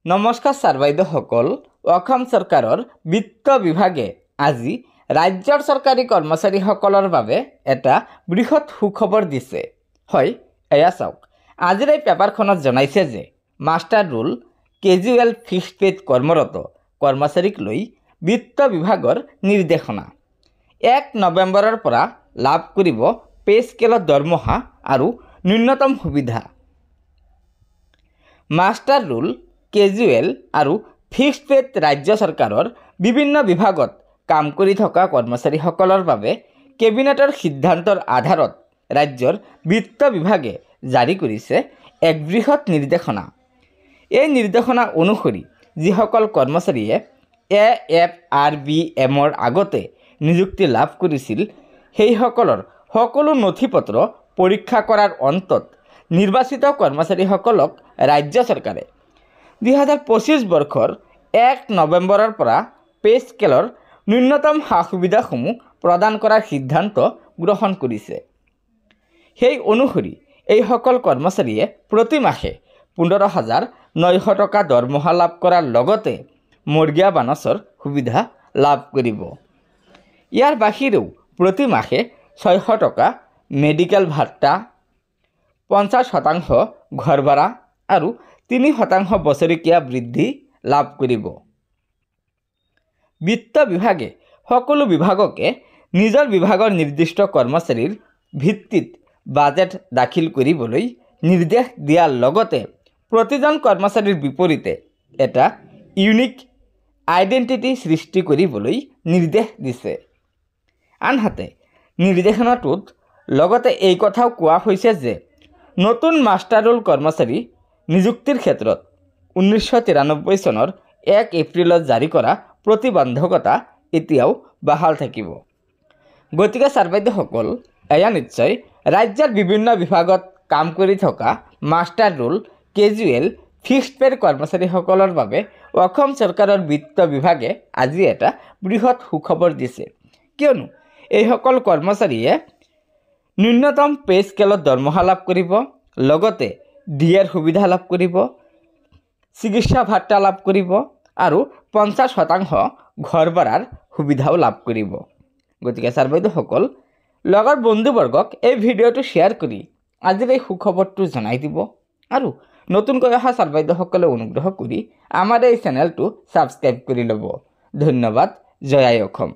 নমস্কাৰ ছাৰ বাইদেউসকল, অসম চৰকাৰৰ বিত্ত বিভাগে আজি ৰাজ্যৰ চৰকাৰী কৰ্মচাৰীসকলৰ বাবে এটা বৃহৎ সুখবৰ দিছে। হয়, এয়া চাওক। আজিৰ এই পেপাৰখনত জনাইছে যে মাষ্টাৰ ৰোল কেজুৱেল ফিক্সড পে'ত কৰ্মৰত কৰ্মচাৰীক লৈ বিত্ত বিভাগৰ নিৰ্দেশনা 1 নৱেম্বৰৰ পৰা লাভ কৰিব পে স্কেলৰ দৰমহা আৰু ন্যূনতম সুবিধা। মাষ্টাৰ ৰোল কেজুৱেল আৰু ফিক্সড পে'ত ৰাজ্য চৰকাৰৰ বিভিন্ন বিভাগত কাম কৰি থকা কৰ্মচাৰীসকলৰ বাবে কেবিনেটৰ সিদ্ধান্তৰ আধাৰত ৰাজ্যৰ বিত্ত বিভাগে জাৰি কৰিছে এক বৃহৎ নিৰ্দেশনা। এই নিৰ্দেশনা অনুসৰি যিসকল কৰ্মচাৰীয়ে AFRBMৰ আগতে নিযুক্তি লাভ কৰিছিল সেইসকলৰ সকলো নথি পত্ৰ পৰীক্ষা কৰাৰ অন্তত নিৰ্বাচিত কৰ্মচাৰীসকলক ৰাজ্য চৰকাৰে 2025 বৰ্ষৰ 1 নৱেম্বৰৰ পৰা পে স্কেলৰ ন্যূনতম সা সুবিধাসমূহ প্ৰদান কৰাৰ সিদ্ধান্ত গ্ৰহণ কৰিছে। সেই অনুসৰি এইসকল কৰ্মচাৰীয়ে প্ৰতি মাহে 15,900 টকা দৰমহা লাভ কৰাৰ লগতে মৰ্গীয়া বানচৰ সুবিধা লাভ কৰিব। ইয়াৰ বাহিৰেও প্ৰতি মাহে 600 টকা মেডিকেল ভাত্তা, 50% ঘৰ ভাড়া আৰু 3% বছৰেকীয়া বৃদ্ধি লাভ কৰিব। বিত্ত বিভাগে সকলো বিভাগকে নিজৰ বিভাগৰ নিৰ্দিষ্ট কৰ্মচাৰীৰ ভিত্তিত বাজেট দাখিল কৰিবলৈ নিৰ্দেশ দিয়াৰ লগতে প্ৰতিজন কৰ্মচাৰীৰ বিপৰীতে এটা ইউনিক আইডেণ্টিটি সৃষ্টি কৰিবলৈ নিৰ্দেশ দিছে। আনহাতে নিৰ্দেশনাটোত লগতে এই কথাও কোৱা হৈছে যে নতুন মাষ্টাৰ ৰোল কৰ্মচাৰী নিযুক্তিৰ ক্ষেত্ৰত 1993 চনৰ 1 এপ্ৰিলত জাৰি কৰা প্ৰতিবন্ধকতা এতিয়াও বাহাল থাকিব। গতিকে ছাৰ বাইদেউসকল, এয়া নিশ্চয় ৰাজ্যৰ বিভিন্ন বিভাগত কাম কৰি থকা মাষ্টাৰ ৰোল কেজুৱেল ফিক্সড পে'ৰ কৰ্মচাৰীসকলৰ বাবে অসম চৰকাৰৰ বিত্ত বিভাগে আজি এটা বৃহৎ সুখবৰ দিছে। কিয়নো এইসকল কৰ্মচাৰীয়ে ন্যূনতম পে স্কেলত দৰমহা লাভ কৰিব, লগতে ডিএৰ সুবিধা লাভ কৰিব, চিকিৎসা ভাত্তা লাভ কৰিব আৰু 50% ঘৰ ভাড়াৰ সুবিধাও লাভ কৰিব। গতিকে ছাৰ বাইদেউসকল, লগৰ বন্ধুবৰ্গক এই ভিডিঅ'টো শ্বেয়াৰ কৰি আজিৰ এই সুখবৰটো জনাই দিব আৰু নতুনকৈ অহা ছাৰ বাইদেউসকলে অনুগ্ৰহ কৰি আমাৰ এই চেনেলটো ছাবস্ক্ৰাইব কৰি ল'ব। ধন্যবাদ। জয় আই অসম।